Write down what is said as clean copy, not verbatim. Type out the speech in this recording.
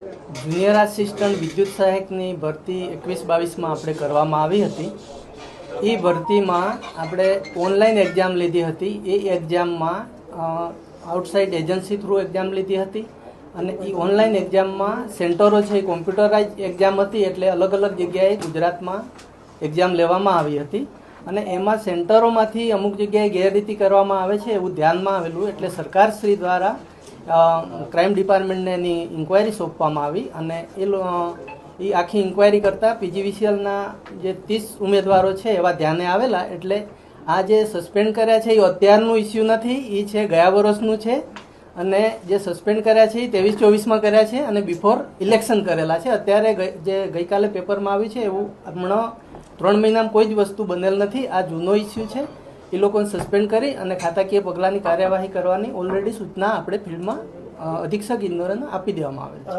Junior assistant વિદ્યુત સહાયકની ભરતી 21-22માં આપણે કરવામાં આવી હતી। એ ભરતીમાં આપણે ઓનલાઈન એક્ઝામ લીધી હતી। એ એક્ઝામમાં આઉટસાઇડ એજન્સી થ્રુ એક્ઝામ લીધી હતી અને એ ઓનલાઈન એક્ઝામમાં સેન્ટરો છે એ કોમ્પ્યુટરાઇઝ એક્ઝામ હતી, એટલે અલગ અલગ જગ્યાએ ગુજરાતમાં એક્ઝામ લેવામાં આવી હતી અને એમાં સેન્ટરોમાંથી અમુક જગ્યાએ ગેરરીતિ કરવામાં આવે છે એવું ધ્યાનમાં આવેલું, એટલે સરકારશ્રી દ્વારા ક્રાઇમ ડિપાર્ટમેન્ટને એની ઇન્ક્વાયરી સોંપવામાં આવી અને એ આખી ઇન્ક્વાયરી કરતાં પીજીવીસીએલના જે 30 ઉમેદવારો છે એવા ધ્યાને આવેલા। એટલે આ જે સસ્પેન્ડ કર્યા છે એ અત્યારનું ઇસ્યુ નથી, એ છે ગયા વર્ષનું છે અને જે સસ્પેન્ડ કર્યા છે એ 23-24માં કર્યા છે અને બિફોર ઇલેક્શન કરેલા છે। અત્યારે જે ગઈકાલે પેપરમાં આવ્યું છે એવું હમણાં 3 મહિનામાં કોઈ જ વસ્તુ બનેલ નથી। આ જૂનો ઇસ્યુ છે, એ લોકોને સસ્પેન્ડ કરી અને ખાતાકીય પગલાંની કાર્યવાહી કરવાની ઓલરેડી સૂચના આપણે ફિલ્ડમાં અધિક્ષક ઇન્દોરને આપી દેવામાં આવેલ છે।